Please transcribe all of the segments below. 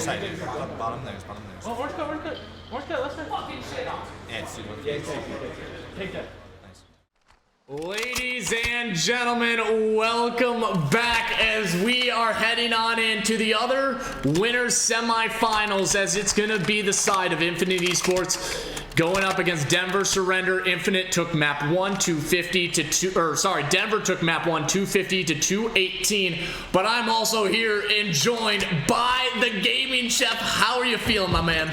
side, dude. Bottom there. Oh, orange cut. Let's go. Fucking shit on. Yeah, it's Take that. Ladies and gentlemen, welcome back as we are heading on into the other winners semifinals, as it's gonna be the side of Infinite eSports going up against Denver Surrender. Infinite took map 1 250 to 2, or sorry, Denver took map 1 250 to 218. But I'm also here and joined by the gaming chef. How are you feeling, my man?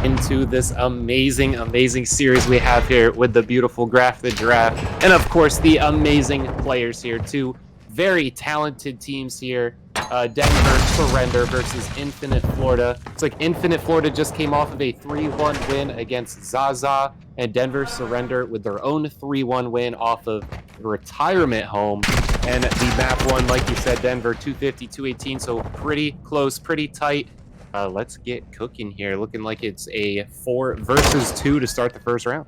Into this amazing series we have here with the beautiful Graph the Giraffe, and of course the amazing players here. Two very talented teams here. Denver Surrender versus Infinite Florida. It's like Infinite Florida just came off of a 3-1 win against Zaza, and Denver Surrender with their own 3-1 win off of retirement home. And the map one, like you said, Denver 250, 218, so pretty close, pretty tight. Let's get cooking here. Looking like it's a 4 versus 2 to start the first round.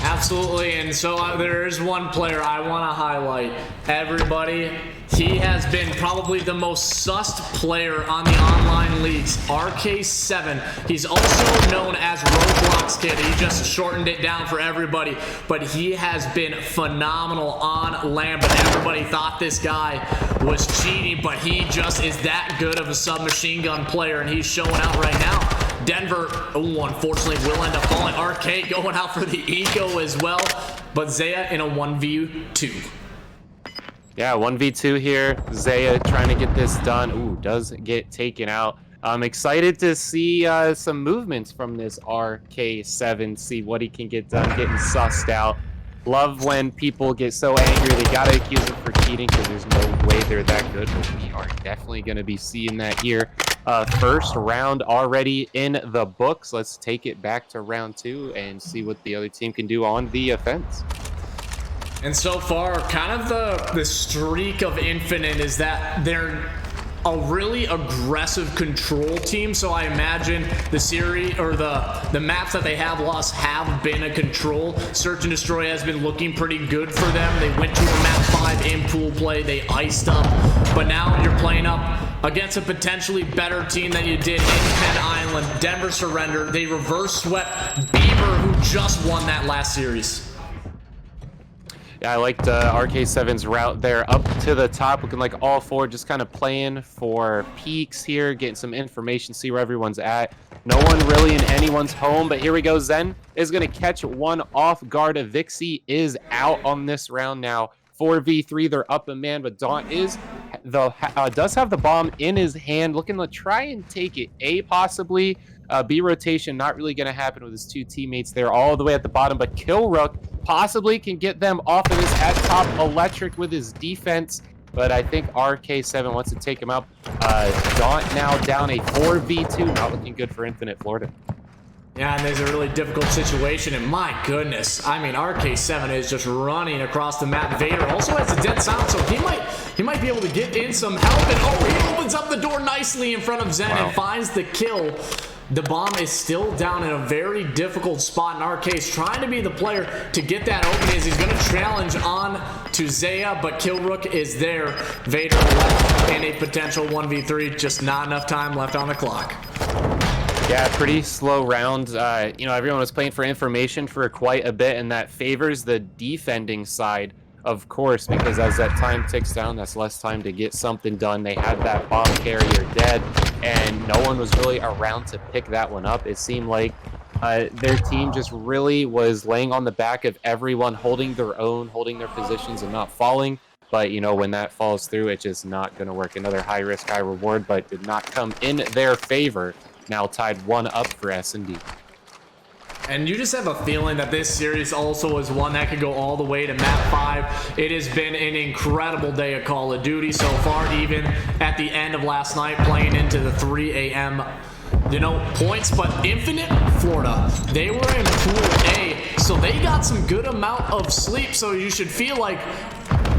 Absolutely, and so there is one player I want to highlight. Everybody, he has been probably the most sussed player on the online leagues, RK7. He's also known as Roblox Kid. He just shortened it down for everybody, but he has been phenomenal on LAN. But everybody thought this guy was cheating, but he just is that good of a submachine gun player, and he's showing out right now. Denver, unfortunately, will end up falling. RK going out for the eco as well, but Zaya in a 1v2. Yeah, 1v2 here. Zaya trying to get this done. Ooh, does get taken out. I'm excited to see some movements from this RK7, see what he can get done, getting sussed out. Love when people get so angry they gotta accuse him for cheating, because there's no way they're that good, but we are definitely going to be seeing that here. First round already in the books. Let's take it back to round 2 and see what the other team can do on the offense. And so far, kind of the streak of Infinite is that they're a really aggressive control team. So I imagine the series or the maps that they have lost have been a control. Search and Destroy has been looking pretty good for them. They went to a map 5 in pool play. They iced up, but now you're playing up against a potentially better team than you did in Penn Island. Denver Surrender. They reverse swept Beaver, who just won that last series. Yeah, I liked RK7's route there up to the top, looking like all 4 just kind of playing for peaks here, getting some information, see where everyone's at. No one really in anyone's home, but here we go. Zen is going to catch one off guard. Vixie is out on this round now. 4v3, they're up a man, but Daunt is does have the bomb in his hand, looking to try and take it. A possibly, B rotation not really going to happen with his 2 teammates there all the way at the bottom, but Killrook possibly can get them off of this at top. Electric with his defense, but I think RK7 wants to take him out. Daunt now down a 4v2, not looking good for Infinite Florida. Yeah, and there's a really difficult situation, and my goodness, I mean, RK7 is just running across the map. Vader also has a dead silence, so he might be able to get in some help, and oh, he opens up the door nicely in front of Zen and finds the kill. The bomb is still down in a very difficult spot, and RK's trying to be the player to get that open as he's going to challenge on to Zaya, but Killrook is there. Vader left in a potential 1v3, just not enough time left on the clock. Yeah, pretty slow round. You know, everyone was playing for information for quite a bit, and that favors the defending side, of course, because as that time ticks down, that's less time to get something done. They had that bomb carrier dead, and no one was really around to pick that one up. It seemed like their team just really was laying on the back of everyone, holding their own, holding their positions and not falling. But, you know, when that falls through, it's just not going to work. Another high risk, high reward, but did not come in their favor. Now tied 1 up for S&D. And you just have a feeling that this series also is one that could go all the way to map 5. It has been an incredible day of Call of Duty so far, even at the end of last night, playing into the 3 a.m. points. But Infinite Florida, they were in Pool A, so they got some good amount of sleep. So you should feel like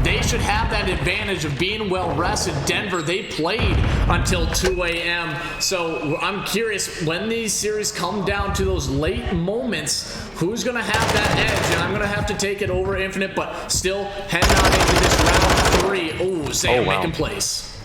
they should have that advantage of being well rested. Denver, they played until 2 a.m. So I'm curious, when these series come down to those late moments, who's going to have that edge? And I'm going to have to take it over Infinite, but still heading on into this round 3. Oh, Sam making plays.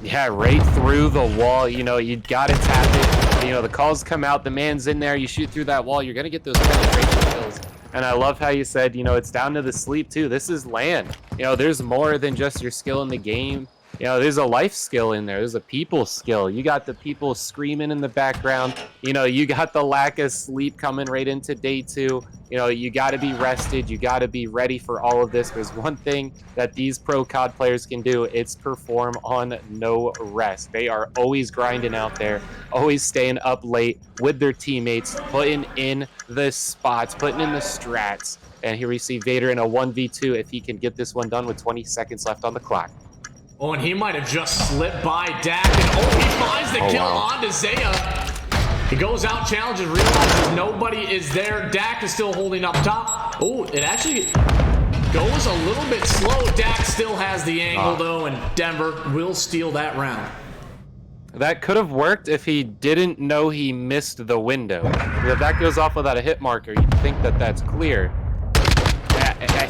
Yeah, right through the wall. You know, you got to tap it. You know, the calls come out, the man's in there, you shoot through that wall, you're going to get those penetration kills. And I love how you said, you know, it's down to the sleep too. This is LAN. You know, there's more than just your skill in the game. You know, there's a life skill in there. There's a people skill. You got the people screaming in the background. You know, you got the lack of sleep coming right into day 2. You know, you got to be rested. You got to be ready for all of this. There's one thing that these pro COD players can do. It's perform on no rest. They are always grinding out there, always staying up late with their teammates, putting in the spots, putting in the strats. And here we see Vader in a 1v2 if he can get this one done with 20 seconds left on the clock. Oh, and he might have just slipped by Dak, and oh, he finds the kill onto Zaya. He goes out, challenges, realizes nobody is there. Dak is still holding up top. Oh, it actually goes a little bit slow. Dak still has the angle, though, and Denver will steal that round. That could have worked if he didn't know he missed the window. If that goes off without a hit marker, you'd think that that's clear.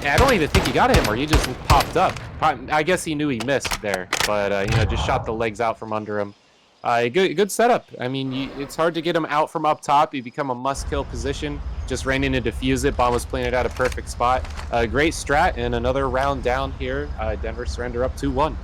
I don't even think he got him, or he just popped up. I guess he knew he missed there, but you know, just shot the legs out from under him. Good setup. I mean, it's hard to get him out from up top. You become a must-kill position. Just ran in to defuse it. Bomb was playing it at a perfect spot. Great strat, and another round down here. Denver surrender up 2-1.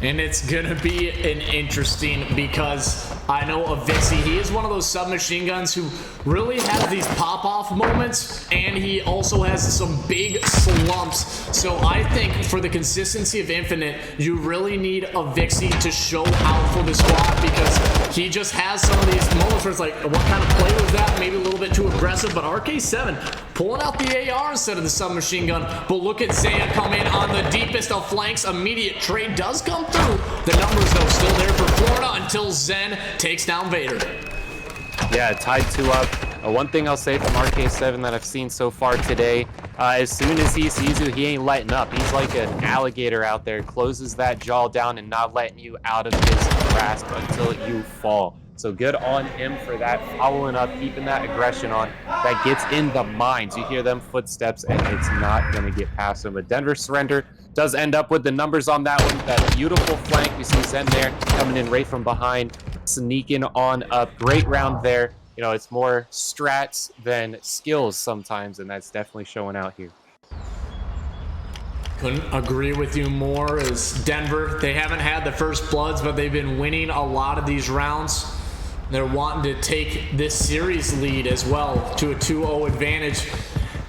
And it's gonna be an interesting, because I know Avixi, he is one of those submachine guns who really has these pop-off moments, and he also has some big slumps. So I think for the consistency of Infinite, you really need Avixi to show out for the squad, because he just has some of these moments where it's like, what kind of play was that? Maybe a little bit too aggressive, but RK7 pulling out the AR instead of the submachine gun. But look at Zaya come in on the deepest of flanks. Immediate trade does come through. The numbers, though, still there for Florida until Zen takes down Vader. Yeah, tied 2 up. One thing I'll say from RK7 that I've seen so far today, as soon as he sees you, he ain't letting up. He's like an alligator out there, closes that jaw down and not letting you out of his grasp until you fall. So good on him for that, following up, keeping that aggression on. That gets in the minds. You hear them footsteps, and it's not going to get past him. But Denver surrender does end up with the numbers on that one. That beautiful flank. We see Zen there coming in right from behind, sneaking on up. Great round there. You know, it's more strats than skills sometimes, and that's definitely showing out here. Couldn't agree with you more. As Denver, they haven't had the first bloods, but they've been winning a lot of these rounds. They're wanting to take this series lead as well to a 2-0 advantage.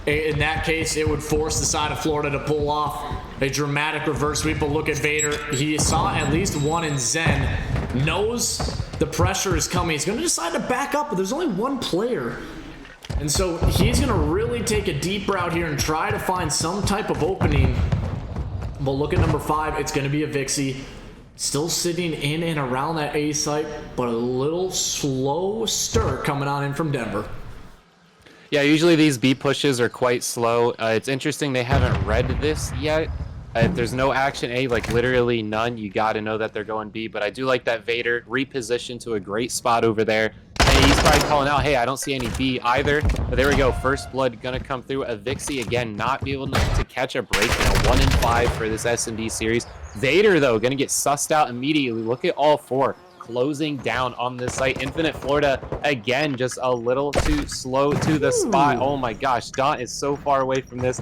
In that case, it would force the side of Florida to pull off a dramatic reverse sweep. But look at Vader. He saw at least one in Zen. Knows the pressure is coming. He's going to decide to back up, but there's only one player. And so he's going to really take a deep route here and try to find some type of opening. But look at number 5. It's going to be Avixi. Still sitting in and around that A site, but a little slow stir coming on in from Denver. Yeah, usually these B pushes are quite slow. It's interesting they haven't read this yet. If there's no action A, like literally none, you got to know that they're going B. But I do like that Vader repositioned to a great spot over there. And he's probably calling out, hey, I don't see any B either. But there we go. First blood going to come through. Avixi, again, not be able to catch a break. You know, 1 in 5 for this S&D series. Vader, though, going to get sussed out immediately. Look at all 4 closing down on this site. Infinite Florida, again, just a little too slow to the spot. Oh my gosh, Daunt is so far away from this.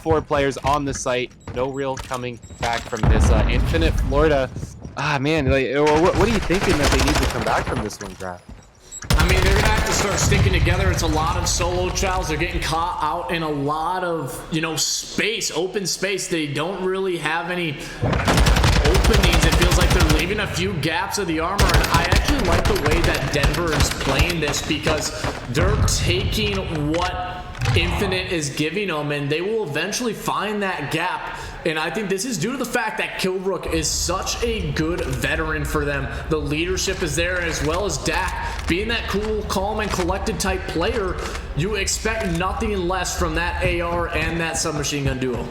4 players on the site. No real coming back from this. Infinite Florida, man, like, what are you thinking that they need to come back from this one, Graf? I mean, they're going to have to start sticking together. It's a lot of solo trials. They're getting caught out in a lot of, you know, space, open space. They don't really have any openings. It feels like they're leaving a few gaps of the armor. And I actually like the way that Denver is playing this, because they're taking what Infinite is giving them, and they will eventually find that gap. And I think this is due to the fact that Kilbrook is such a good veteran for them. The leadership is there, as well as Dak. Being that cool, calm, and collected type player, you expect nothing less from that AR and that submachine gun duo.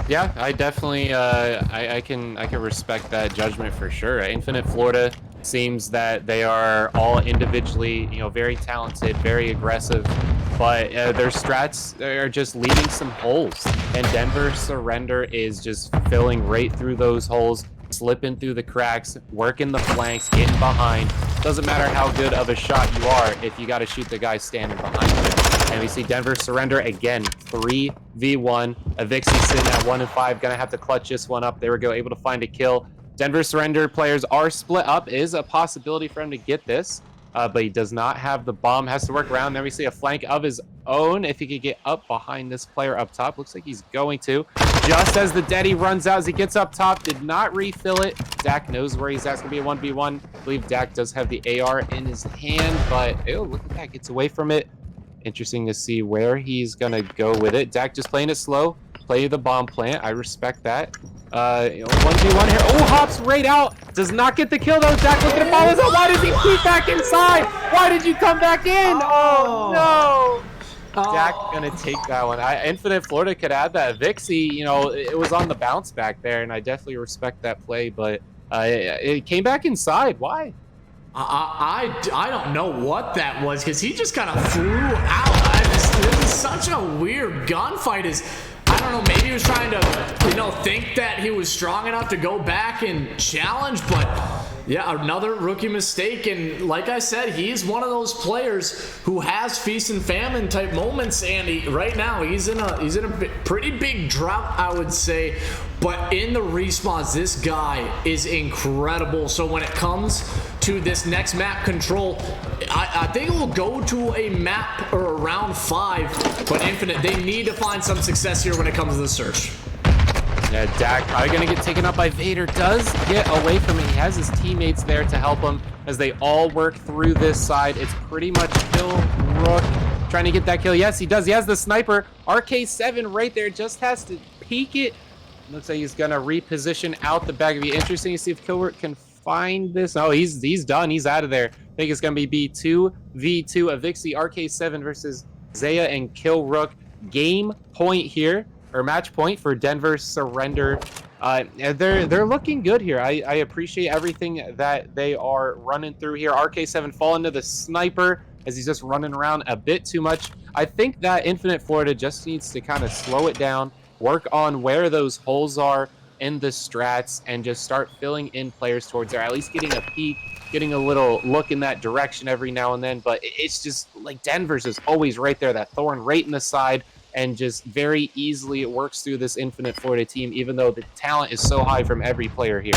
Yeah, I definitely I can respect that judgment for sure. Infinite Florida seems that they are all individually, very talented, very aggressive, but their strats are just leaving some holes. And Denver Surrender is just filling right through those holes, slipping through the cracks, working the flanks, getting behind. Doesn't matter how good of a shot you are if you got to shoot the guy standing behind you. And we see Denver Surrender again, 3v1. Avixi sitting at 1 and 5, gonna have to clutch this one up. There we go, able to find a kill. Denver Surrender players are split up. Is a possibility for him to get this, but he does not have the bomb. Has to work around. Then we see a flank of his own. If he could get up behind this player up top, looks like he's going to. Just as the Daddy runs out, as he gets up top, did not refill it. Dak knows where he's at. It's gonna be a 1v1. I believe Dak does have the AR in his hand, but ew, look at that, gets away from it. Interesting to see where he's gonna go with it. Dak just playing it slow. Play the bomb plant. I respect that. 1v1 here. Oh, hops right out. Does not get the kill though. Dak looking at ball. Why does he creep back inside? Why did you come back in? Oh no. Dak gonna take that one. Infinite Florida could add that. Vixie, it was on the bounce back there, and I definitely respect that play, but it came back inside. Why? I don't know what that was, because he just kind of flew out. This is such a weird gunfight. I don't know, maybe he was trying to, think that he was strong enough to go back and challenge, but yeah, another rookie mistake. And like I said, he's one of those players who has feast and famine type moments, and right now he's in a pretty big drought, I would say. But in the respawns, this guy is incredible. So when it comes to this next map Control, I think it will go to a map or a round 5, but Infinite, they need to find some success here when it comes to the search. Yeah, Dak probably gonna get taken up by Vader. Does get away from it. He has his teammates there to help him as they all work through this side. It's pretty much Kill Rook trying to get that kill. Yes, he does. He has the sniper. RK7 right there. Just has to peek it. Looks like he's gonna reposition out the back. It'd be interesting to see if Kill Rook can find this. Oh, he's done. He's out of there. I think it's gonna be 2v2. Avixi RK7 versus Zaya and Kill Rook. Game point here. Or match point for Denver Surrender. They're looking good here. I appreciate everything that they are running through here. RK7 falling to the sniper as he's just running around a bit too much. I think that Infinite Florida just needs to kind of slow it down, work on where those holes are in the strats, and just start filling in players towards there, at least getting a peek, getting a little look in that direction every now and then. But it's just like Denver's is always right there, that thorn right in the side, and just very easily it works through this Infinite Florida team, even though the talent is so high from every player here.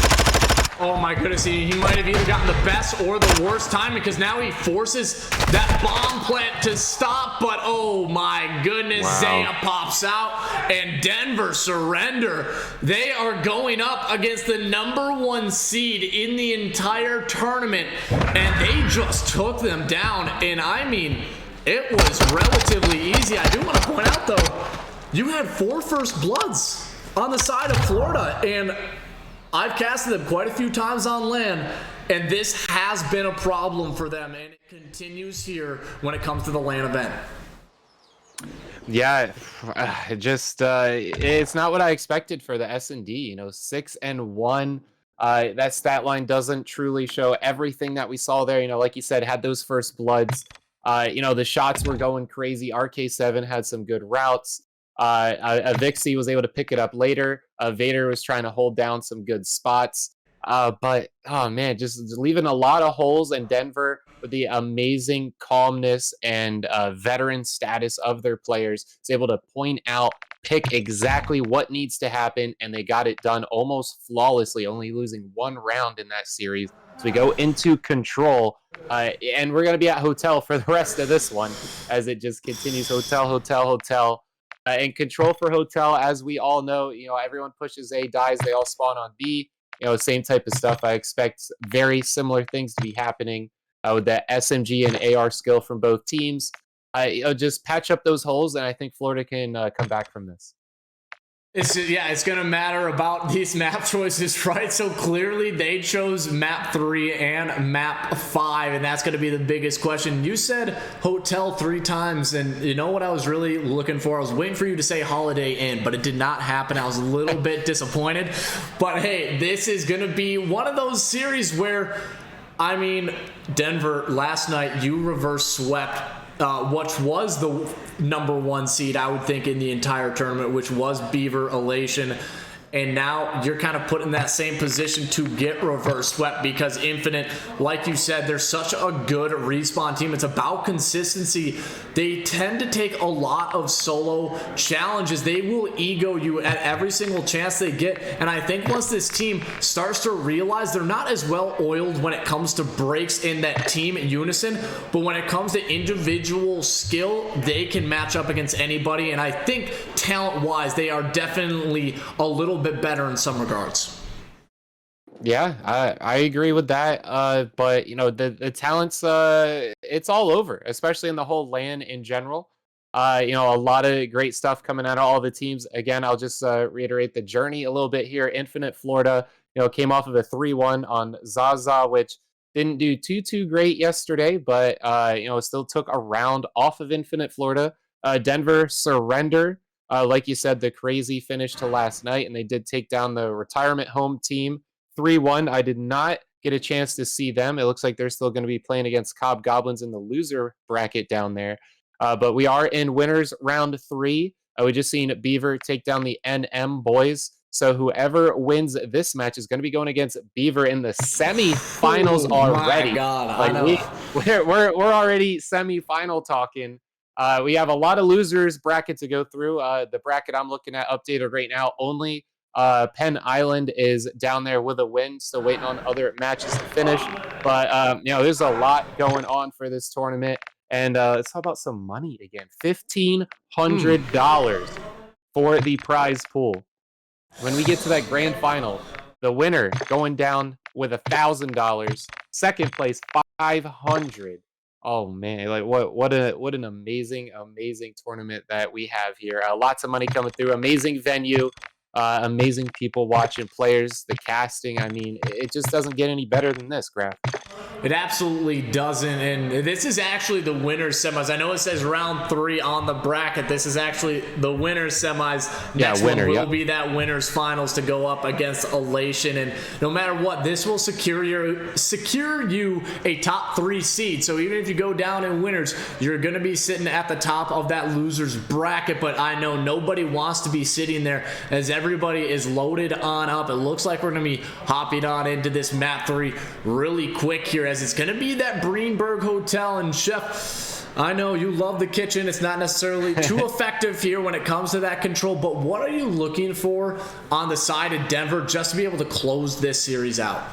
Oh my goodness, he might have either gotten the best or the worst time, because now he forces that bomb plant to stop, but oh my goodness, wow. Zaya pops out, and Denver Surrender, they are going up against the #1 seed in the entire tournament, and they just took them down. And I mean, it was relatively easy. I do want to point out, though, you had 4 first bloods on the side of Florida, and I've casted them quite a few times on LAN, and this has been a problem for them, and it continues here when it comes to the LAN event. Yeah, it's not what I expected for the S&D. 6-1. That stat line doesn't truly show everything that we saw there. Like you said, had those first bloods. The shots were going crazy. RK7 had some good routes. Avixi was able to pick it up later. Vader was trying to hold down some good spots. But, oh man, just leaving a lot of holes. And Denver, with the amazing calmness and veteran status of their players, is able to point out, pick exactly what needs to happen, and they got it done almost flawlessly, only losing 1 round in that series. So we go into Control, and we're going to be at Hotel for the rest of this one, as it just continues Hotel, Hotel, Hotel. And Control for Hotel, as we all know, everyone pushes A, dies, they all spawn on B. Same type of stuff. I expect very similar things to be happening with the SMG and AR skill from both teams. Just patch up those holes, and I think Florida can come back from this. It's gonna matter about these map choices, right? So clearly they chose map 3 and map 5, and that's gonna be the biggest question. You said hotel 3 times, and you know what I was really looking for? I was waiting for you to say Holiday Inn, but it did not happen. I was a little bit disappointed. But hey, this is gonna be one of those series where, I mean, Denver, last night you reverse swept which was the #1 seed, I would think, in the entire tournament, which was Beaver Elation. And now you're kind of put in that same position to get reverse swept because Infinite, like you said, they're such a good respawn team. It's about consistency. They tend to take a lot of solo challenges. They will ego you at every single chance they get. And I think once this team starts to realize they're not as well oiled when it comes to breaks in that team unison, but when it comes to individual skill, they can match up against anybody. And I think talent-wise, they are definitely a little bit better in some regards. Yeah, I agree with that. But you know, the talents, it's all over, especially in the whole LAN in general. You know, a lot of great stuff coming out of all the teams. Again, I'll just reiterate the journey a little bit here. Infinite Florida, you know, came off of a 3-1 on Zaza, which didn't do too great yesterday, but you know, still took a round off of Infinite Florida. Denver surrendered. Like you said, the crazy finish to last night, and they did take down the retirement home team 3-1. I did not get a chance to see them. It looks like they're still going to be playing against Cobb Goblins in the loser bracket down there. But we are in winners round 3. We just seen Beaver take down the NM boys. So whoever wins this match is going to be going against Beaver in the semifinals already. My God, like I know. we're already semifinal talking. We have a lot of losers bracket to go through. The bracket I'm looking at updated right now, only Penn Island is down there with a win, still waiting on other matches to finish. But you know, there's a lot going on for this tournament, and let's talk about some money again. $1,500 for the prize pool. When we get to that grand final, the winner going down with $1,000. Second place, $500. Oh man, like what an amazing tournament that we have here. Lots of money coming through, amazing venue, amazing people watching, players, the casting. I mean, it just doesn't get any better than this, Graf. It absolutely doesn't, and this is actually the winner's semis. I know it says round 3 on the bracket. This is actually the winner's semis. Next one will be that winner's finals to go up against Elation, and no matter what, this will secure you a top 3 seed. So even if you go down in winners, you're going to be sitting at the top of that loser's bracket, but I know nobody wants to be sitting there as everybody is loaded on up. It looks like we're going to be hopping on into this map 3 really quick here, as it's going to be that Greenberg Hotel. And Chef, I know you love the kitchen. It's not necessarily too effective here when it comes to that control, but what are you looking for on the side of Denver just to be able to close this series out?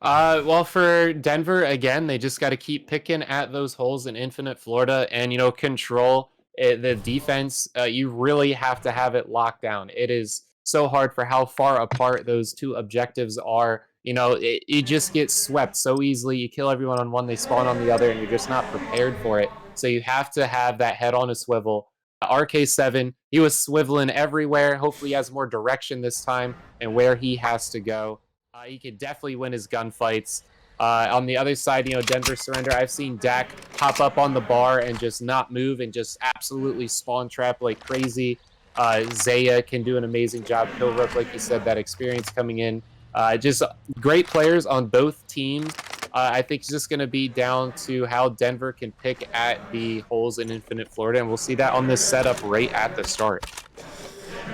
Well, for Denver, again, they just got to keep picking at those holes in Infinite Florida and, you know, control the defense. You really have to have it locked down. It is so hard for how far apart those two objectives are. You know, it just gets swept so easily. You kill everyone on one, they spawn on the other, and you're just not prepared for it. So you have to have that head on a swivel. RK7, he was swiveling everywhere. Hopefully he has more direction this time and where he has to go. He could definitely win his gunfights. On the other side, you know, Denver surrender. I've seen Dak hop up on the bar and just not move and just absolutely spawn trap like crazy. Zaya can do an amazing job. Kilrook, like you said, that experience coming in. Just great players on both teams. I think it's just going to be down to how Denver can pick at the holes in Infinite Florida, and we'll see that on this setup right at the start.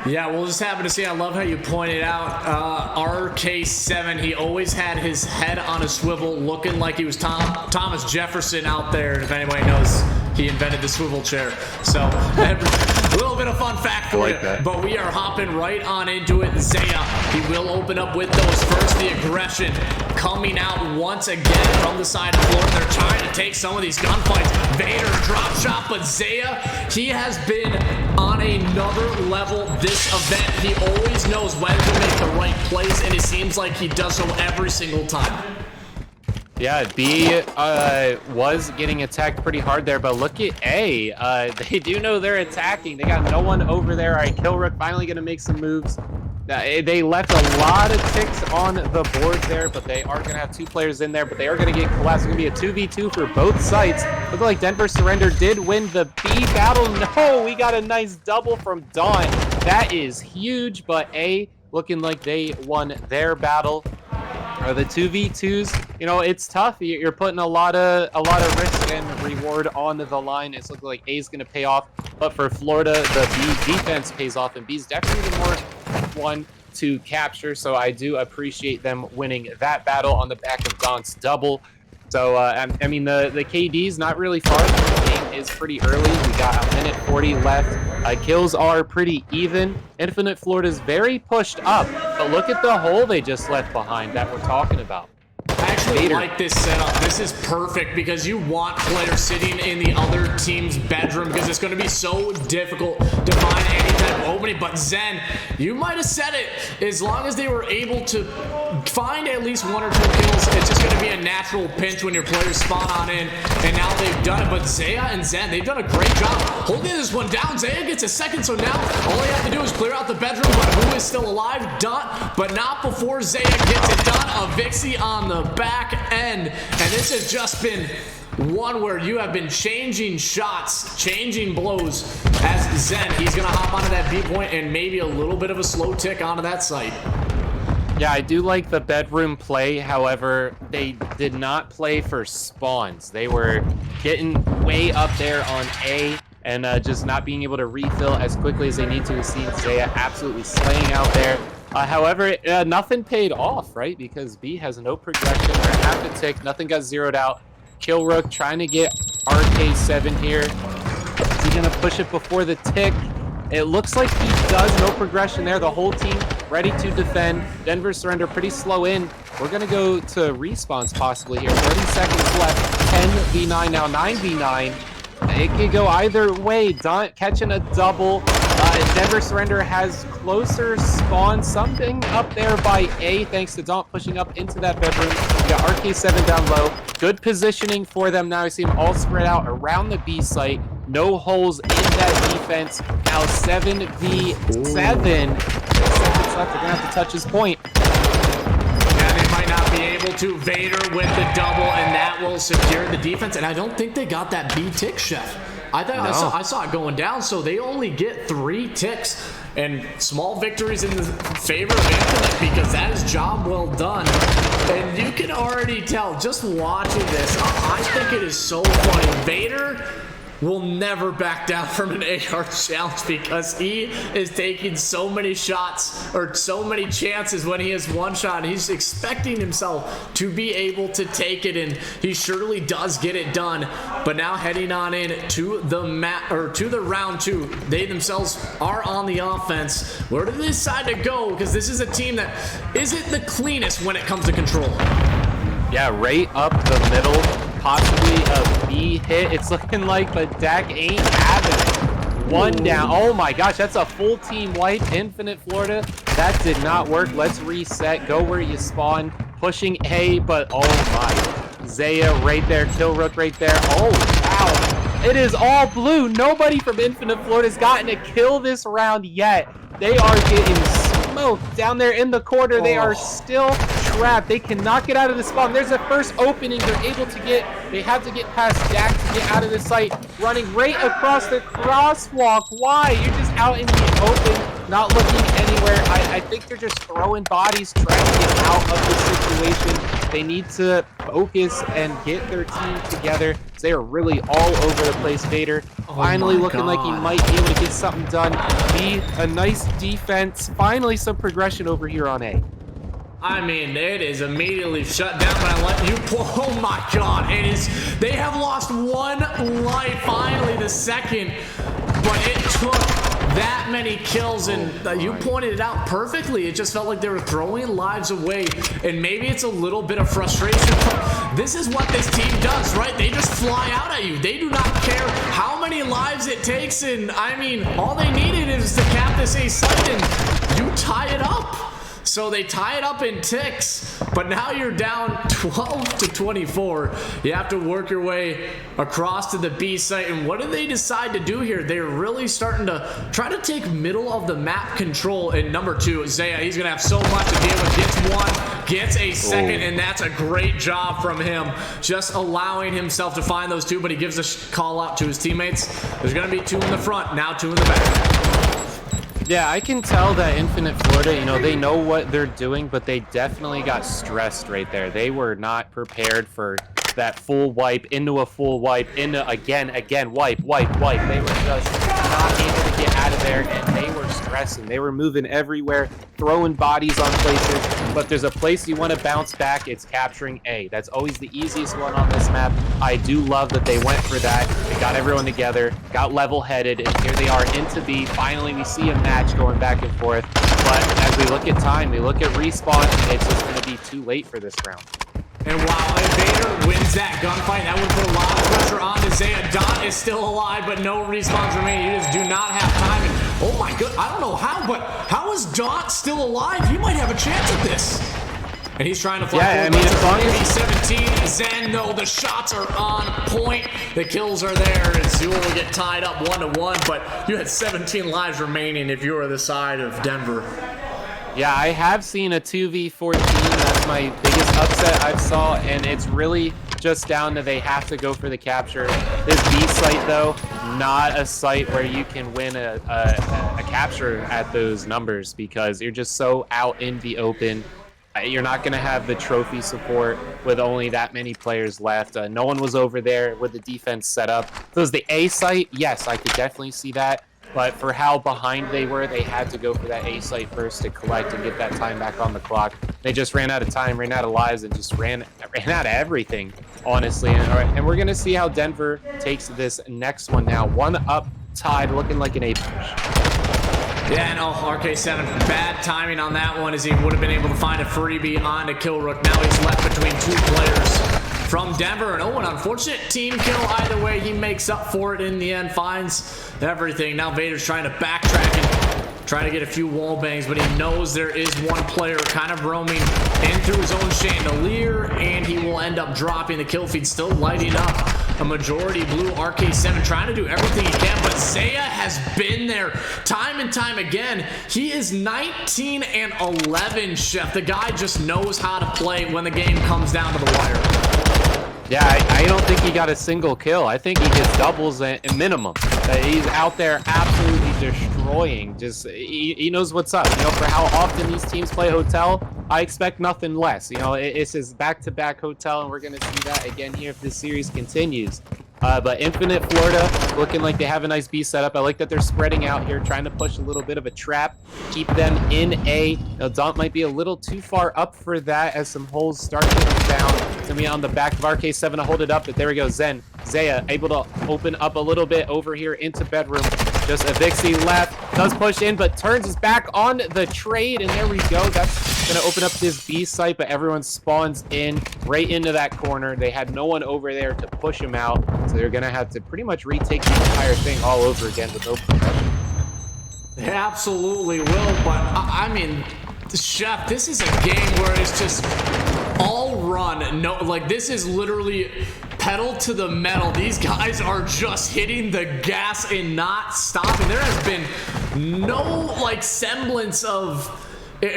Yeah, we'll just happen to see. I love how you pointed out RK7. He always had his head on a swivel, looking like he was Thomas Jefferson out there. If anybody knows, he invented the swivel chair. So a little bit of fun fact for you. But we are hopping right on into it. Zaya, he will open up with those first. The aggression coming out once again from the side of the floor. They're trying to take some of these gunfights. Vader drop shot, but Zaya, he has been on another level this event. He always knows when to make the right plays, and it seems like he does so every single time. Yeah, B was getting attacked pretty hard there, but look at A. They do know they're attacking. They got no one over there. All right, Killrook finally going to make some moves. They left a lot of ticks on the board there, but they are going to have 2 players in there, but they are going to get collapsed. It's going to be a 2v2 for both sites. Look like Denver Surrender did win the B battle. No, we got a nice double from Dawn. That is huge, but A looking like they won their battle. The 2v2s, you know, it's tough. You're putting a lot of risk and reward on the line. It's looking like A's going to pay off, but for Florida, the B defense pays off, and B's definitely the more one to capture. So I do appreciate them winning that battle on the back of Don's double. So I mean, the KD's not really far. The game is pretty early. We got a minute 40 left. Kills are pretty even. Infinite Florida's very pushed up, but look at the hole they just left behind that we're talking about. I actually like this setup. This is perfect because you want players sitting in the other team's bedroom because it's going to be so difficult to find any type of opening. But Zen, you might have said it. As long as they were able to find at least 1 or 2 kills, it's just going to be a natural pinch when your players spawn on in. And now they've done it. But Zaya and Zen, they've done a great job holding this one down. Zaya gets a second, so now all they have to do is clear out the bedroom. But who is still alive? Done. But not before Zaya gets it done. A Vixie on the back end, and this has just been one where you have been changing shots, changing blows. As Zen, he's gonna hop onto that B point and maybe a little bit of a slow tick onto that site. Yeah, I do like the bedroom play. However, they did not play for spawns. They were getting way up there on A and just not being able to refill as quickly as they need to. We've seen Zaya absolutely slaying out there. However, nothing paid off, right? Because B has no progression. They're half a tick. Nothing got zeroed out. Killrook trying to get RK7 here. Is he going to push it before the tick? It looks like he does. No progression there. The whole team ready to defend. Denver Surrender pretty slow in. We're going to go to respawns possibly here. 30 seconds left. 10v9 now. 9v9. It could go either way. Don catching a double. Denver Surrender has closer spawn. Something up there by A, thanks to Daunt pushing up into that bedroom. We got RK7 down low. Good positioning for them now. I see them all spread out around the B site. No holes in that defense. Now 7v7. 6 seconds left. They're going to have to touch his point. Yeah, they might not be able to. Vader with the double, and that will secure the defense. And I don't think they got that B tick, Chef. I thought I saw it going down, so they only get 3 ticks and small victories in the favor of Infinite because that is job well done. And you can already tell just watching this. I think it is so funny. Vader will never back down from an AR challenge because he is taking so many shots or so many chances when he has one shot. He's expecting himself to be able to take it, and he surely does get it done. But now heading on in to the round 2, they themselves are on the offense. Where do they decide to go? Because this is a team that isn't the cleanest when it comes to control. Yeah, right up the middle, possibly a B hit. It's looking like, but Dak ain't having it. 1 down. Oh my gosh, that's a full team wipe. Infinite Florida. That did not work. Let's reset. Go where you spawn. Pushing A, but oh my. Zaya right there. Killrook right there. Oh, wow. It is all blue. Nobody from Infinite Florida has gotten a kill this round yet. They are getting smoked down there in the corner. They are still trapped. They cannot get out of the spawn. There's a first opening they're able to get. They have to get past Dak to get out of the site. Running right across the crosswalk. Why? You're just out in the open, not looking anywhere. I think they're just throwing bodies, trying to get out of the situation. They need to focus and get their team together. They are really all over the place. Vader finally looking like he might be able to get something done. B, a nice defense. Finally some progression over here on A. I mean, it is immediately shut down, but I let you pull. Oh my god, it is. They have lost 1 life, finally the second, but it took that many kills, and you pointed it out perfectly. It just felt like they were throwing lives away, and maybe it's a little bit of frustration, but this is what this team does, right? They just fly out at you. They do not care how many lives it takes, and I mean, all they needed is to cap this A site, and you tie it up. So they tie it up in ticks, but now you're down 12 to 24. You have to work your way across to the B site. And what do they decide to do here? They're really starting to try to take middle of the map control. And number 2, Zaya, he's going to have so much to deal with. Gets one, gets a second, and that's a great job from him. Just allowing himself to find those 2, but he gives a call out to his teammates. There's going to be 2 in the front, now 2 in the back. Yeah, I can tell that Infinite Florida, you know, they know what they're doing, but they definitely got stressed right there. They were not prepared for that full wipe, into a full wipe, into again, wipe. They were just not able to get out of there, and they were stressing. They were moving everywhere, throwing bodies on places, but there's a place you want to bounce back. It's capturing A. That's always the easiest one on this map. I do love that they went for that. They got everyone together, got level-headed, and here they are into B. Finally, we see a match going back and forth, but as we look at time, we look at respawn, it's just going to be too late for this round. And while Vader wins that gunfight, that would put a lot of pressure on Isaiah. Dot is still alive, but no respawns remaining. You just do not have time. And, oh my god, I don't know how, but how is Dot still alive? He might have a chance at this. And he's trying to fly forward. I mean, as long as 17, Zen, no, the shots are on point. The kills are there, and Zool will get tied up 1-1, but you had 17 lives remaining if you were the side of Denver. Yeah, I have seen a 2v14. That's my biggest upset I've saw, and it's really just down to they have to go for the capture. This B site, though, not a site where you can win a capture at those numbers because you're just so out in the open. You're not going to have the trophy support with only that many players left. No one was over there with the defense set up. If it was the A site, yes, I could definitely see that. But for how behind they were, they had to go for that A site first to collect and get that time back on the clock. They just ran out of time, ran out of lives, and just ran out of everything, honestly. And we're going to see how Denver takes this next one now. 1 up, tied, looking like an A push. Yeah, no, RK7, bad timing on that one as he would have been able to find a freebie on to Killrook. Now he's left between 2 players from Denver, and an unfortunate team kill either way. He makes up for it in the end, finds everything. Now Vader's trying to backtrack and try to get a few wall bangs, but he knows there is one player kind of roaming in through his own chandelier, and he will end up dropping. The kill feed still lighting up. A majority blue. RK7 trying to do everything he can, but Zaya has been there time and time again. He is 19 and 11, Chef. The guy just knows how to play when the game comes down to the wire. Yeah, I don't think he got a single kill. I think he gets doubles at minimum. He's out there absolutely destroying. Just he knows what's up. You know, for how often these teams play Hotel, I expect nothing less. You know, it's his back-to-back Hotel, and we're going to see that again here if this series continues. But Infinite Florida looking like they have a nice B setup. I like that they're spreading out here, trying to push a little bit of a trap, keep them in A. Now, Daunt might be a little too far up for that as some holes start getting down. It's going to be on the back of RK7 to hold it up, but there we go. Zaya able to open up a little bit over here into bedroom. Just a Vixie left, does push in, but turns his back on the trade, and there we go. That's going to open up this B site, but everyone spawns in right into that corner. They had no one over there to push him out, so they're going to have to pretty much retake the entire thing all over again with no progression. They absolutely will, but I mean, Chef, this is a game where it's just all run. No, like, this is literally pedal to the metal. These guys are just hitting the gas and not stopping. There has been no, like, semblance of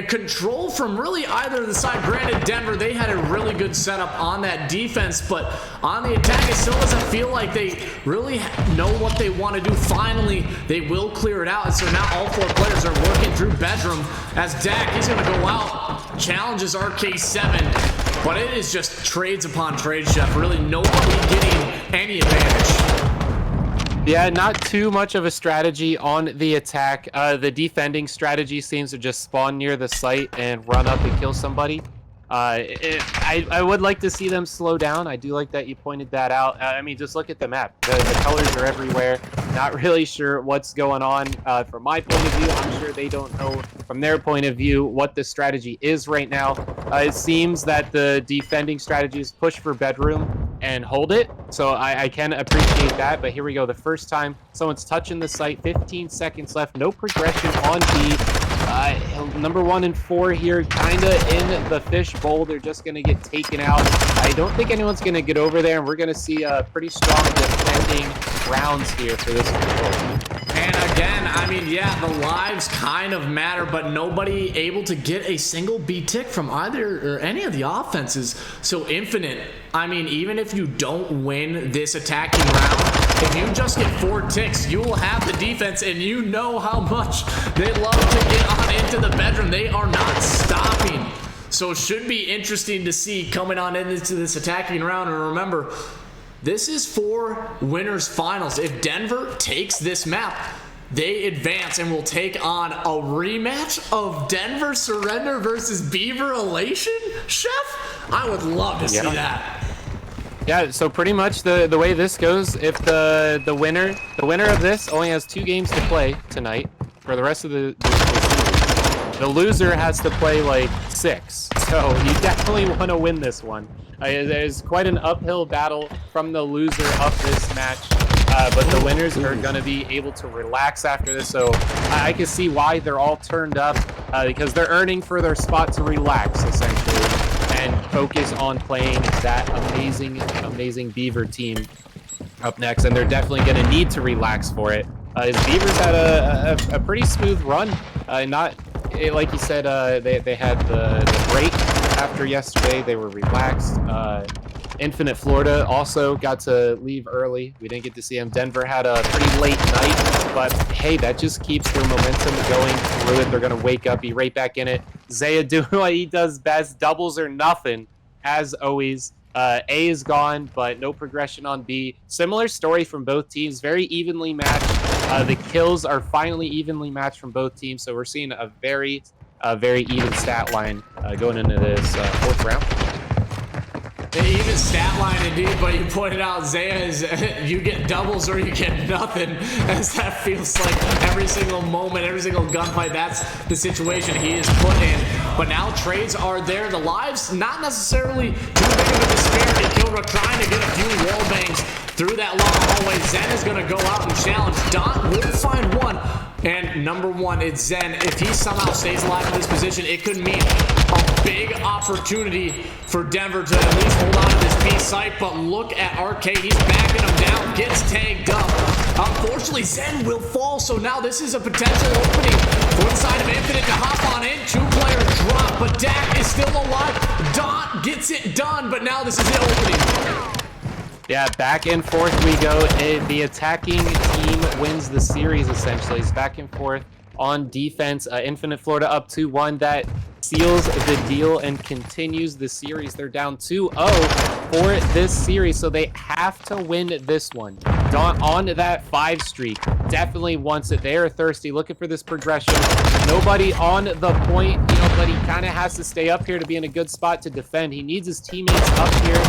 control from really either of the side. Granted, Denver, they had a really good setup on that defense, but on the attack, it still doesn't feel like they really know what they want to do. Finally, they will clear it out, and so now all 4 players are working through bedroom as Dak, he's going to go out, challenges RK7, but it is just trades upon trades, Chef. Really nobody getting any advantage. Yeah, not too much of a strategy on the attack. The defending strategy seems to just spawn near the site and run up and kill somebody. I would like to see them slow down. I do like that you pointed that out. I mean, just look at the map. The colors are everywhere. Not really sure what's going on. From my point of view, I'm sure they don't know from their point of view what the strategy is right now. It seems that the defending strategy is push for bedroom and hold it. So I can appreciate that. But here we go. The first time someone's touching the site, 15 seconds left. No progression on B. number 1 and 4 here, kind of in the fishbowl. They're just going to get taken out. I don't think anyone's going to get over there, and we're going to see pretty strong defending rounds here for this control. And again, I mean, yeah, the lives kind of matter, but nobody able to get a single B tick from either or any of the offenses. So Infinite, I mean, even if you don't win this attacking round, if you just get 4 ticks, you will have the defense, and you know how much they love to get on into the bedroom. They are not stopping. So it should be interesting to see coming on into this attacking round. And remember, this is for winners finals. If Denver takes this map, they advance and will take on a rematch of Denver Surrender versus Beaver Elation, Chef? I would love to see that. Yeah, so pretty much the way this goes, if the winner of this only has 2 games to play tonight for the rest of the season, the loser has to play like 6. So you definitely want to win this one. There's quite an uphill battle from the loser of this match, but the winners are going to be able to relax after this. So I can see why they're all turned up, because they're earning for their spot to relax, essentially, and focus on playing that amazing Beaver team up next. And they're definitely going to need to relax for it. His Beavers had a pretty smooth run. Like you said, they had the break after yesterday. They were relaxed. Infinite Florida also got to leave early. We didn't get to see them. Denver had a pretty late night, but hey, that just keeps their momentum going through it. They're going to wake up, be right back in it. Zaya doing what he does best, doubles or nothing, as always. A is gone, but no progression on B. Similar story from both teams, very evenly matched. The kills are finally evenly matched from both teams, so we're seeing a very even stat line going into this 4th round. An even stat line indeed, but you pointed out Zaya is you get doubles or you get nothing, as that feels like every single moment, every single gunfight, that's the situation he is put in. But now trades are there. The lives not necessarily too big of a disparity. Kilra trying to get a few wall bangs through that long hallway. Zen is going to go out and challenge. Dot will find one. And number 1, it's Zen. If he somehow stays alive in this position, it could mean a big opportunity for Denver to at least hold on to this B site. But look at RK. He's backing him down, gets tagged up. Unfortunately, Zen will fall. So now this is a potential opening for the side of Infinite to hop on in. 2-player drop, but Dak is still alive. Dot gets it done, but now this is the opening. Yeah, back and forth we go. The attacking team wins the series, essentially. It's back and forth on defense. Infinite Florida up 2-1. That seals the deal and continues the series. They're down 2-0 for this series, so they have to win this one. On that 5 streak, definitely wants it. They are thirsty, looking for this progression. Nobody on the point, but he kind of has to stay up here to be in a good spot to defend. He needs his teammates up here.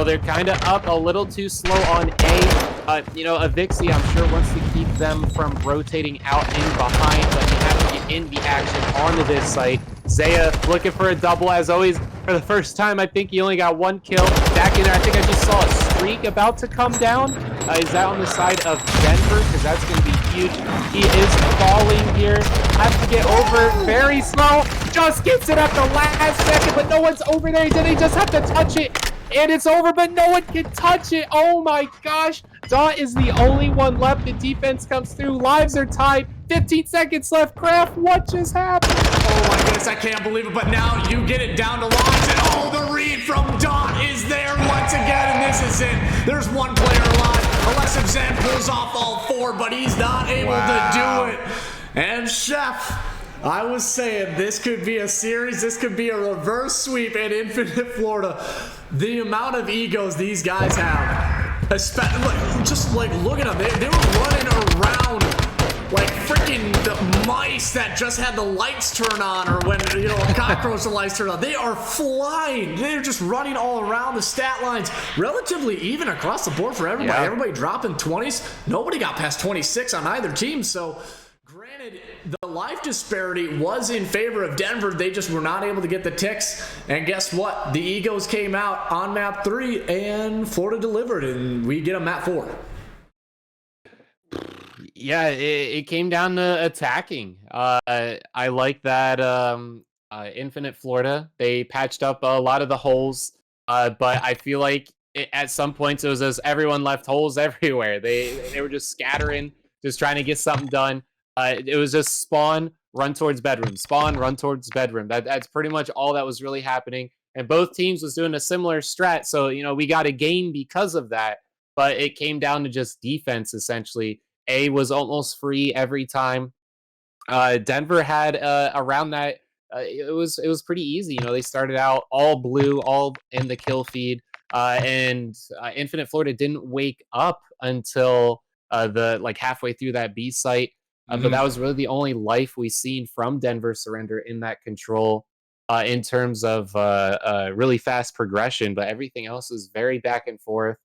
They're kind of up a little too slow on A. Avixi, I'm sure, wants to keep them from rotating out in behind, but you have to get in the action onto this site. Zaya looking for a double, as always. For the first time, I think he only got 1 kill. Back in there, I think I just saw a streak about to come down. Is that on the side of Denver? Because that's going to be huge. He is falling here. Has to get over very slow. Just gets it at the last second, but no one's over there. Then he just have to touch it. And it's over, but no one can touch it. Oh my gosh. Dot is the only one left. The defense comes through. Lives are tied. 15 seconds left. Kraft, what just happened? Oh my goodness, I can't believe it. But now you get it down to lives. And oh, the read from Dot is there once again. And this is it. There's 1 player alive. Unless if Zen pulls off all 4, but he's not able to do it. And Chef, I was saying this could be a series. This could be a reverse sweep at Infinite Florida. The amount of egos these guys have, especially just like look at them. They were running around like freaking the mice that just had the lights turn on, or when a cockroach the lights turn on. They are flying. They're just running all around. The stat lines relatively even across the board for everybody. Yeah. Everybody dropping 20s. Nobody got past 26 on either team. So granted, the life disparity was in favor of Denver. They just were not able to get the ticks. And guess what? The egos came out on map 3, and Florida delivered, and we get a map 4. Yeah, it came down to attacking. I like that Infinite Florida. They patched up a lot of the holes, but I feel like at some points it was as everyone left holes everywhere. They were just scattering, just trying to get something done. It was just spawn, run towards bedroom, spawn, run towards bedroom. That's pretty much all that was really happening. And both teams was doing a similar strat, so we got a game because of that. But it came down to just defense essentially. A was almost free every time. Denver had around that. It was pretty easy. They started out all blue, all in the kill feed, and Infinite Florida didn't wake up until the like halfway through that B site. But that was really the only life we seen from Denver Surrender in that control. In terms of really fast progression, but everything else is very back and forth.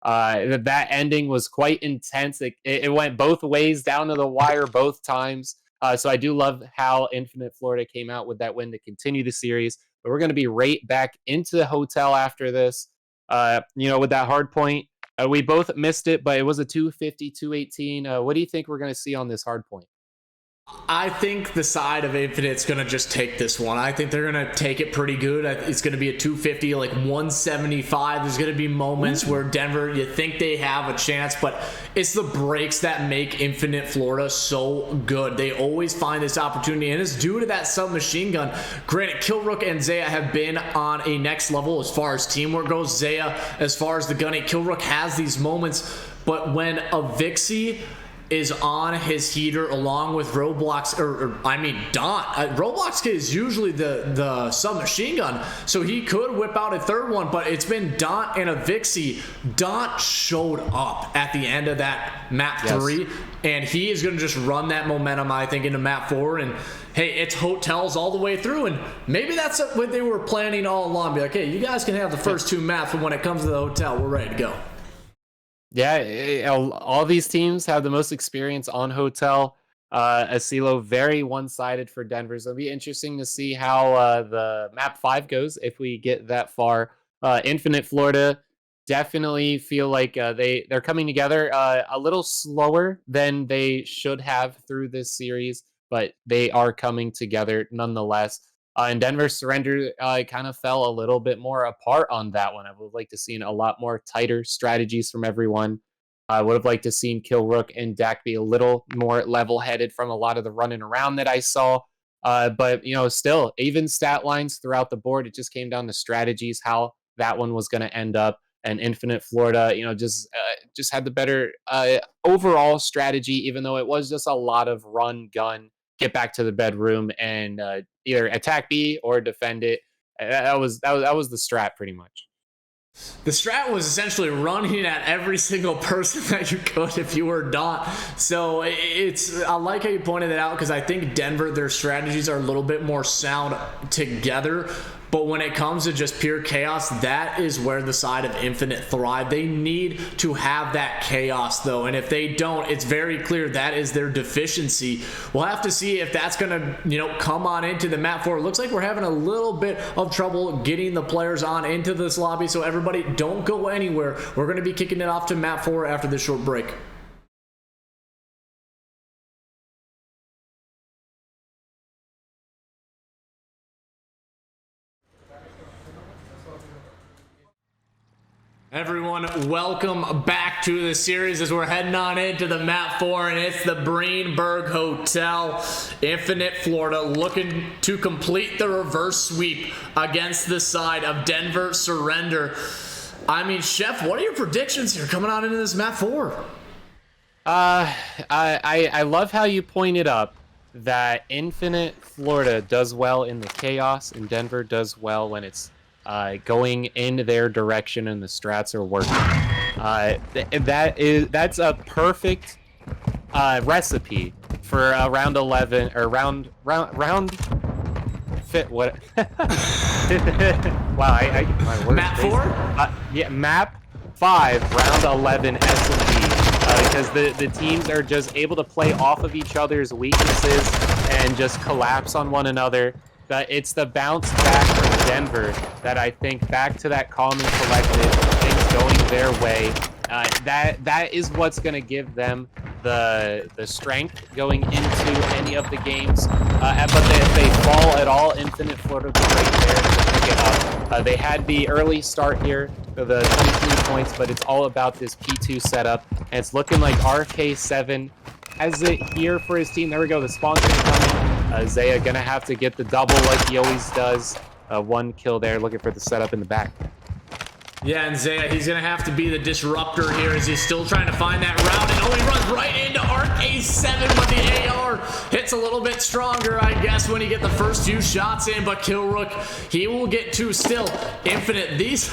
That ending was quite intense. It went both ways down to the wire both times. So I do love how Infinite Florida came out with that win to continue the series. But we're going to be right back into the hotel after this. With that hard point, we both missed it, but it was a 250, 218. What do you think we're going to see on this hard point? I think the side of Infinite's going to just take this one. I think they're going to take it pretty good. It's going to be a 250, like 175. There's going to be moments where Denver, you think they have a chance, but it's the breaks that make Infinite Florida so good. They always find this opportunity, and it's due to that submachine gun. Granted, Killrook and Zaya have been on a next level as far as teamwork goes. Zaya, as far as the gunning, Killrook has these moments, but when a Vixie is on his heater along with Roblox, Daunt. Roblox is usually the submachine gun, so he could whip out a third one, but it's been Daunt and a Vixie. Daunt showed up at the end of that map 3, and he is going to just run that momentum, I think, into map 4, and hey, it's hotels all the way through, and maybe that's what they were planning all along. Be like, hey, you guys can have the first 2 maps, and when it comes to the hotel, we're ready to go. Yeah, all these teams have the most experience on hotel. Asilo very one-sided for Denver. So it'll be interesting to see how the map 5 goes if we get that far. Infinite Florida definitely feel like they're coming together a little slower than they should have through this series, but they are coming together nonetheless. And Denver Surrender kind of fell a little bit more apart on that one. I would have liked to seen a lot more tighter strategies from everyone. I would have liked to seen Killrook and Dak be a little more level-headed from a lot of the running around that I saw. But still, even stat lines throughout the board. It just came down to strategies, how that one was going to end up. And Infinite Florida, just had the better overall strategy, even though it was just a lot of run, gun, get back to the bedroom, and either attack B or defend it. That was the strat pretty much. The strat was essentially running at every single person that you could if you were Daunt. So I like how you pointed it out, because I think Denver, their strategies are a little bit more sound together. But when it comes to just pure chaos, that is where the side of Infinite thrive. They need to have that chaos, though. And if they don't, it's very clear that is their deficiency. We'll have to see if that's going to, come on into the map 4. It looks like we're having a little bit of trouble getting the players on into this lobby. So everybody, don't go anywhere. We're going to be kicking it off to map 4 after this short break. Everyone, welcome back to the series as we're heading on into the map 4, and it's the Greenberg Hotel. Infinite Florida looking to complete the reverse sweep against the side of Denver Surrender. Chef, what are your predictions here coming on into this map 4? I love how you pointed up that Infinite Florida does well in the chaos, and Denver does well when it's going in their direction and the strats are working. That's a perfect recipe for round 11 or round fit what wow, my word. Map 4? Yeah, map 5, round 11 S&B. Because the teams are just able to play off of each other's weaknesses and just collapse on one another. It's the bounce back from Denver that I think, back to that calm and collected, things going their way. That is what's going to give them the strength going into any of the games. But if they fall at all, Infinite Florida will be right there to pick it up. They had the early start here, the 23 points, but it's all about this P2 setup. And it's looking like RK7 has it here for his team. There we go, the spawn's gonna come in. Zaya gonna have to get the double like he always does. One kill there, looking for the setup in the back. Yeah, and Zaya, he's going to have to be the disruptor here as he's still trying to find that route. And he runs right into RK7, but the AR hits a little bit stronger, I guess, when you get the first few shots in. But Killrook, he will get two still. Infinite, this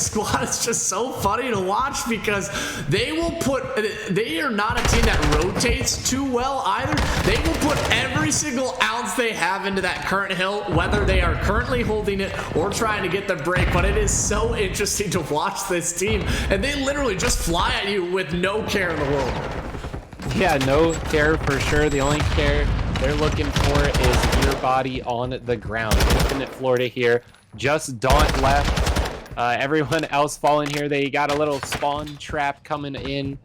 squad is just so funny to watch because they are not a team that rotates too well either. They will put every single ounce they have into that current hill, whether they are currently holding it or trying to get the break. But it is so interesting to watch this team, and they literally just fly at you with no care in the world. Yeah, no care for sure. The only care they're looking for is your body on the ground. Infinite Florida here, just Daunt left. Everyone else falling here. They got a little spawn trap coming in.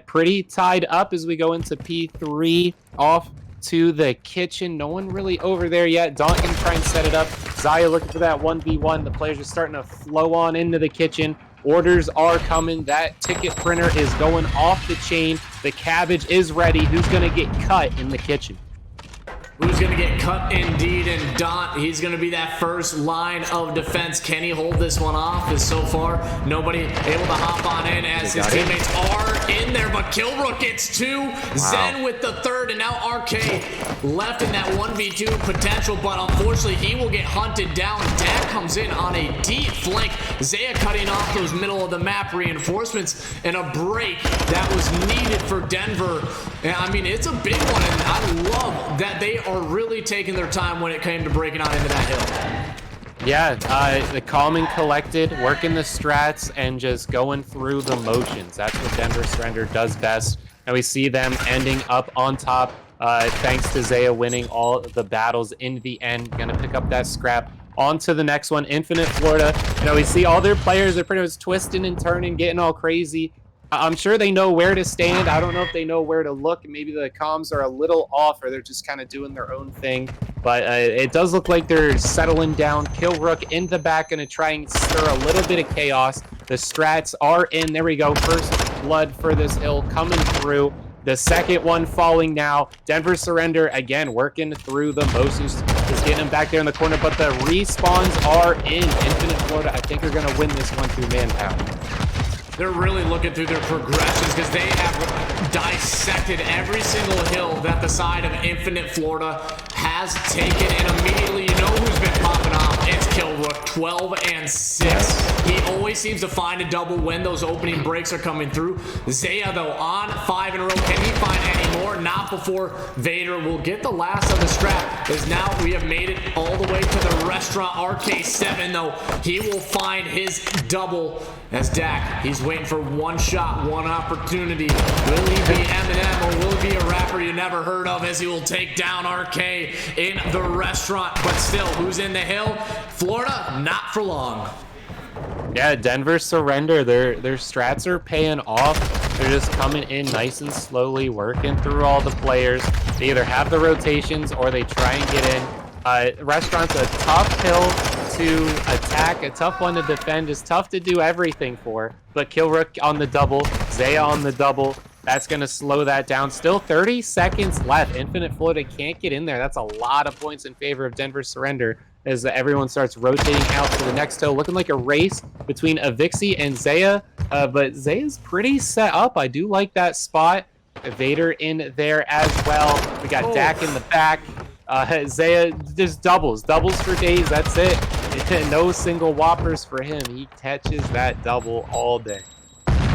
Pretty tied up as we go into P3 off to the kitchen. No one really over there yet. Daunt gonna try and set it up. Zaya looking for that 1v1. The players are starting to flow on into the kitchen. Orders are coming. That ticket printer is going off the chain. The cabbage is ready. Who's gonna get cut in the kitchen? Who's going to get cut indeed, and Daunt, he's going to be that first line of defense. Can he hold this one off? As so far, nobody able to hop on in as his teammates are in there, but Killrook gets two. Wow. Zen with the third, and now RK left in that 1v2 potential, but unfortunately, he will get hunted down. Dak comes in on a deep flank. Zaya cutting off those middle of the map reinforcements, and a break that was needed for Denver. And I mean, it's a big one, and I love that they are really taking their time when it came to breaking out into that hill. Yeah, the calm and collected, working the strats, and just going through the motions. That's what Denver Surrender does best. And we see them ending up on top, thanks to Zaya winning all the battles in the end. Gonna pick up that scrap. On to the next one, Infinite Florida. You know, we see all their players are pretty much twisting and turning, getting all crazy. I'm sure they know where to stand. I don't know if they know where to look. Maybe the comms are a little off, or they're just kind of doing their own thing. But it does look like they're settling down. Killrook in the back, going to try and stir a little bit of chaos. The strats are in. There we go. First blood for this hill coming through. The second one falling now. Denver Surrender, again, working through the motions. Just getting them back there in the corner, but the respawns are in. Infinite Florida, I think, are going to win this one through manpower. They're really looking through their progressions because they have dissected every single hill that the side of Infinite Florida has taken, and immediately you know who's been popping off. It's Killrook, 12 and 6. He always seems to find a double when those opening breaks are coming through. Zaya, though, on 5 in a row. Can he find any more? Not before Vader will get the last of the scrap, as now we have made it all the way to the restaurant. RK7, though, he will find his double as Dak, he's waiting for one shot, one opportunity. Will he be Eminem, or will he be a rapper you never heard of, as he will take down RK in the restaurant? But still, who's in the hill? Florida, not for long. Yeah, Denver Surrender, their strats are paying off. They're just coming in nice and slowly, working through all the players. They either have the rotations or they try and get in. Restaurant's a tough hill to attack, a tough one to defend. It's tough to do everything for, but Killrook on the double, Zaya on the double, that's going to slow that down. Still 30 seconds left. Infinite Florida can't get in there. That's a lot of points in favor of Denver Surrender as everyone starts rotating out to the next hill. Looking like a race between Avixi and Zaya, but Zaya's pretty set up. I do like that spot. Vader in there as well. We got Dak in the back. Zaya just doubles for days. That's it. No single whoppers for him. He catches that double all day.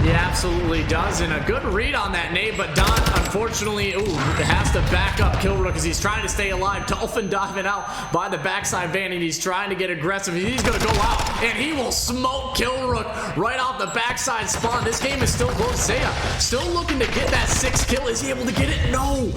He absolutely does, and a good read on that nade, but Don, unfortunately, has to back up Killrook because he's trying to stay alive. Dolphin diving out by the backside van, and he's trying to get aggressive. He's going to go out, and he will smoke Killrook right off the backside spawn. This game is still close. Zaya still looking to get that 6th kill. Is he able to get it? No.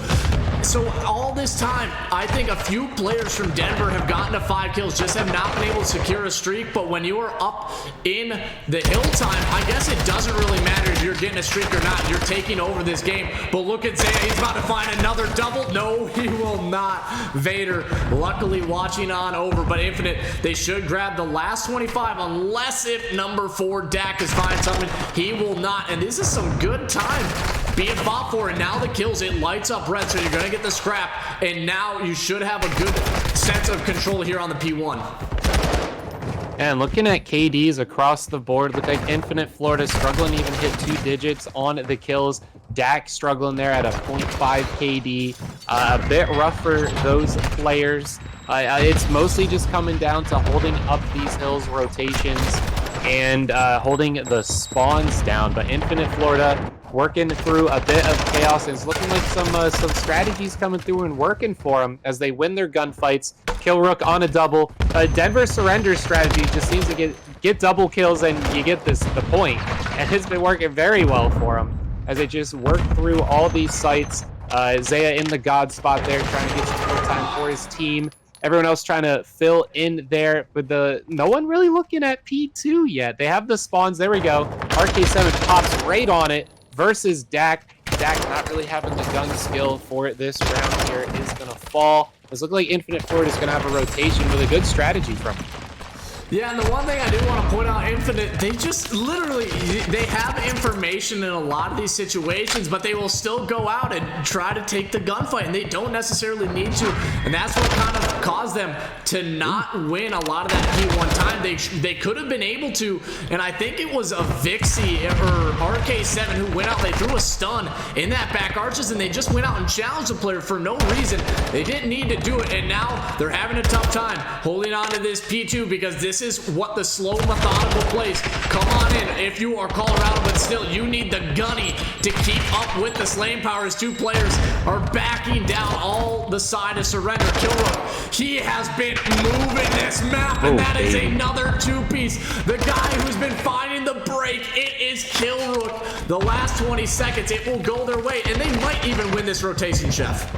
So all this time, I think a few players from Denver have gotten to 5 kills, just have not been able to secure a streak. But when you are up in the hill time, I guess it doesn't really matter if you're getting a streak or not. You're taking over this game. But look at Zaya, he's about to find another double. No, he will not. Vader, luckily watching on over, but Infinite, they should grab the last 25, unless if number 4 Dak is finding something. He will not, and this is some good time being fought for, and now the kills, it lights up red, so you're gonna get the scrap, and now you should have a good sense of control here on the P1. And looking at KDs across the board, look like Infinite Florida struggling to even hit 2 digits on the kills. Dak struggling there at a 0.5 KD. A bit rough for those players. It's mostly just coming down to holding up these hills rotations and holding the spawns down. But Infinite Florida working through a bit of chaos, and it's looking like some strategies coming through and working for them as they win their gunfights. Killrook on a double. Denver surrender strategy just seems to get double kills, and you get the point. And it's been working very well for them as they just work through all these sites. Zaya in the God spot there, trying to get some more time for his team. Everyone else trying to fill in there with no one really looking at P2 yet. They have the spawns. There we go. RK7 pops right on it versus Dak. Dak not really having the gun skill for this round here is going to fall. It's looking like Infinite Florida is going to have a rotation with a good strategy from him. Yeah, and the one thing I do want to point out, Infinite, they just literally, they have information in a lot of these situations, but they will still go out and try to take the gunfight, and they don't necessarily need to, and that's what kind of caused them to not win a lot of that P1 time. They could have been able to, and I think it was a Vixie or RK7 who went out, they threw a stun in that back arches, and they just went out and challenged the player for no reason. They didn't need to do it, and now they're having a tough time holding on to this P2 because this is what the slow, methodical plays. Come on in if you are Colorado, but still, you need the gunny to keep up with the slaying power as 2 players are backing down all the side of surrender. Killrook, he has been moving this map, and that is another 2-piece. The guy who's been finding the break, it is Killrook. The last 20 seconds, it will go their way, and they might even win this rotation, Chef.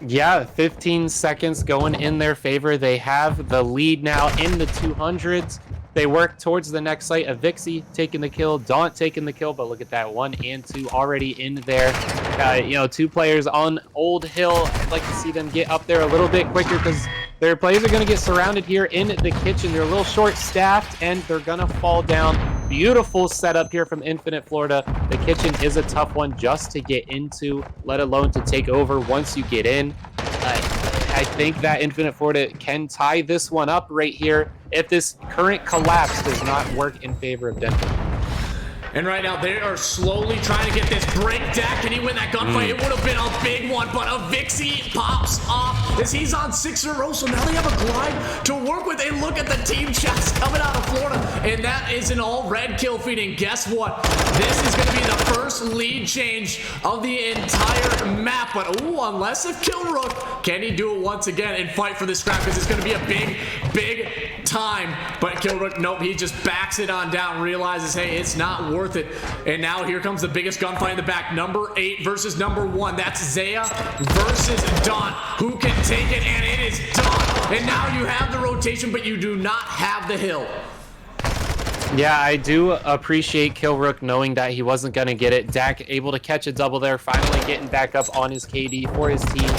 Yeah, 15 seconds going in their favor. They have the lead now in the 200s. They work towards the next site. Vixie taking the kill, Daunt taking the kill, but look at that, 1 and 2 already in there. 2 players on Old Hill. I'd like to see them get up there a little bit quicker because their players are going to get surrounded here in the kitchen. They're a little short-staffed, and they're going to fall down. Beautiful setup here from Infinite Florida. The kitchen is a tough one just to get into, let alone to take over once you get in. I think that Infinite Florida can tie this one up right here if this current collapse does not work in favor of Denver. And right now, they are slowly trying to get this break. Dak, can he win that gunfight? It would have been a big one, but a Vixie pops off as he's on 6 in a row. So now they have a glide to work with. And look at the team chest coming out of Florida. And that is an all-red kill feed. And guess what? This is going to be the first lead change of the entire map. But, ooh, unless if Killrook, can he do it once again and fight for this scrap? Because it's going to be a big time. But Killrook, nope, he just backs it on down, realizes, hey, it's not worth it. And now here comes the biggest gunfight in the back. Number 8 versus number 1. That's Zaya versus Daunt. Who can take it? And it is Daunt. And now you have the rotation, but you do not have the hill. Yeah, I do appreciate Killrook knowing that he wasn't going to get it. Dak able to catch a double there, finally getting back up on his KD for his team.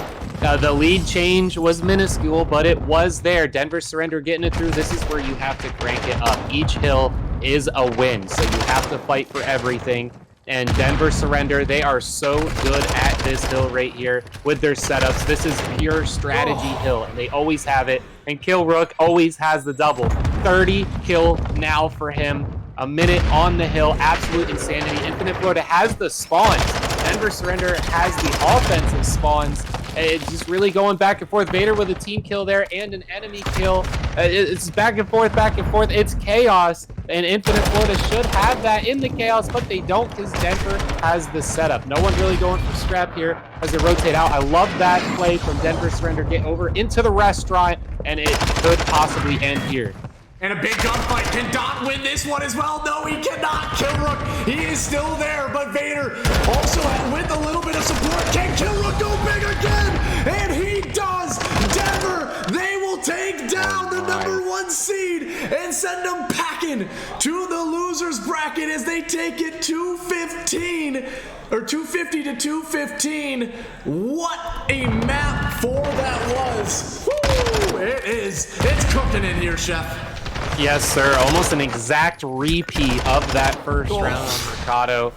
The lead change was minuscule, but it was there. Denver surrender getting it through. This is where you have to crank it up. Each hill is a win, so you have to fight for everything. And Denver surrender, they are so good at this hill right here with their setups. This is pure strategy hill, and they always have it. And Killrook always has the double. 30 kill now for him. A minute on the hill, absolute insanity. Infinite Florida has the spawns. Denver surrender has the offensive spawns. It's just really going back and forth. Vader with a team kill there and an enemy kill. It's back and forth, back and forth. It's chaos, and Infinite Florida should have that in the chaos, but they don't because Denver has the setup. No one really going for scrap here as they rotate out. I love that play from Denver surrender. Get over into the restaurant, and it could possibly end here. And a big gunfight. Can Dot win this one as well? No, he cannot. Killrook, he is still there, but Vader also with a little bit of support. Can Killrook go big again? And he does. Denver, they will take down the #1 seed and send them packing to the losers bracket as they take it 215 or 250 to 215. What a map 4 that was. Woo! It's cooking in here, Chef. Yes, sir. Almost an exact repeat of that first round on Mercado.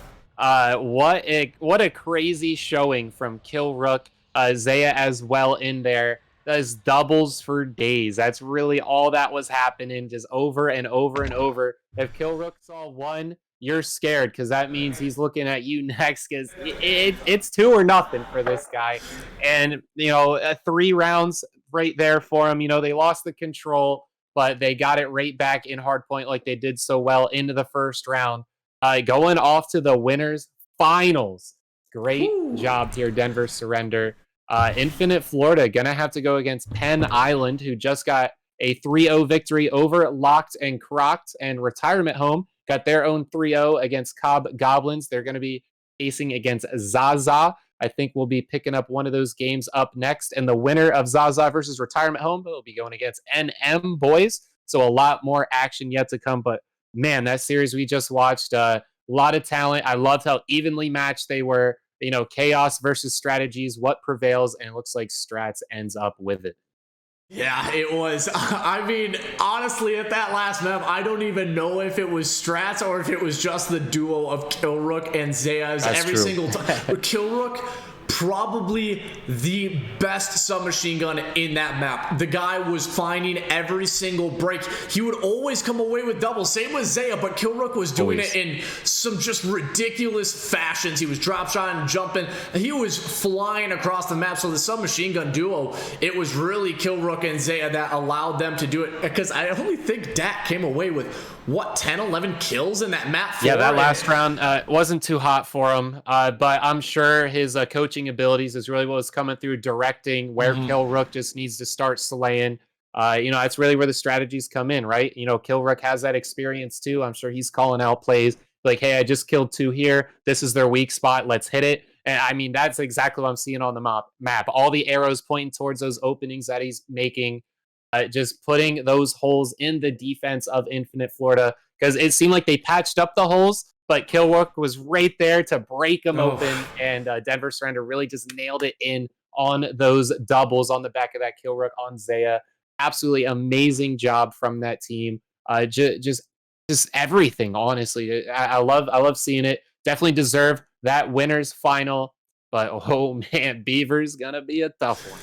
What a crazy showing from Killrook. Zaya as well in there. Does doubles for days. That's really all that was happening, just over and over and over. If Killrook saw one, you're scared because that means he's looking at you next because it's 2 or nothing for this guy. And, 3 rounds right there for him. They lost the control, but they got it right back in hardpoint like they did so well into the first round. Going off to the winners finals. Great job here, Denver Surrender. Infinite Florida gonna have to go against Penn Island, who just got a 3-0 victory over Locked and Crocked, and Retirement Home got their own 3-0 against Cobb Goblins. They're gonna be facing against Zaza. I think we'll be picking up one of those games up next. And the winner of Zaza versus Retirement Home will be going against NM Boys. So a lot more action yet to come. But man, that series we just watched, a lot of talent. I loved how evenly matched they were. Chaos versus strategies, what prevails, and it looks like Strats ends up with it. Yeah, it was. I mean, honestly, at that last map, I don't even know if it was Strats or if it was just the duo of Killrook and Zayas every single time. Killrook, probably the best submachine gun in that map. The guy was finding every single break. He would always come away with doubles. Same with Zaya, but Killrook was doing it in some just ridiculous fashions. He was drop shotting, jumping. He was flying across the map. So the submachine gun duo, it was really Killrook and Zaya that allowed them to do it. Because I only think Dak came away with, what, 10, 11 kills in that map? Yeah, that last round wasn't too hot for him. But I'm sure his coaching abilities is really what was coming through, directing where Killrook just needs to start slaying. That's really where the strategies come in, right? Killrook has that experience too. I'm sure he's calling out plays like, hey, I just killed 2 here. This is their weak spot. Let's hit it. And I mean, that's exactly what I'm seeing on the map. All the arrows pointing towards those openings that he's making, just putting those holes in the defense of Infinite Florida, because it seemed like they patched up the holes, but Killrook was right there to break them open, and Denver Surrender really just nailed it in on those doubles on the back of that Killrook on Zaya. Absolutely amazing job from that team. Just everything, honestly. I love seeing it. Definitely deserve that winners final, but oh man, Beaver's gonna be a tough one.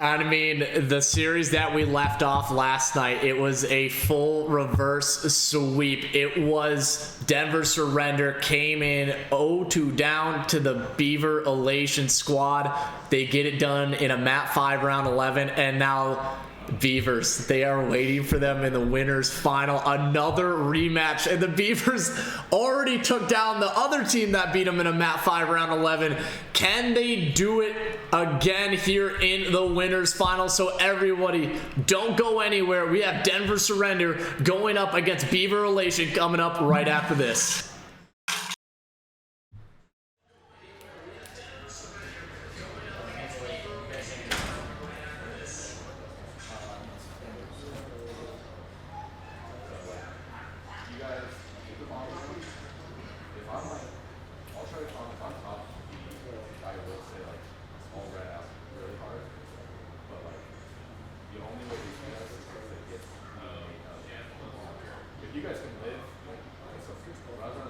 I mean, the series that we left off last night, it was a full reverse sweep. It was Denver Surrender came in 0-2 down to the Beaver Elation squad. They get it done in a map 5 round 11, and now Beavers, they are waiting for them in the winners final, another rematch, and the Beavers already took down the other team that beat them in a map 5 round 11. Can they do it again here in the winners final? So everybody, don't go anywhere. We have Denver Surrender going up against Beaver Elation coming up right after this. You guys can live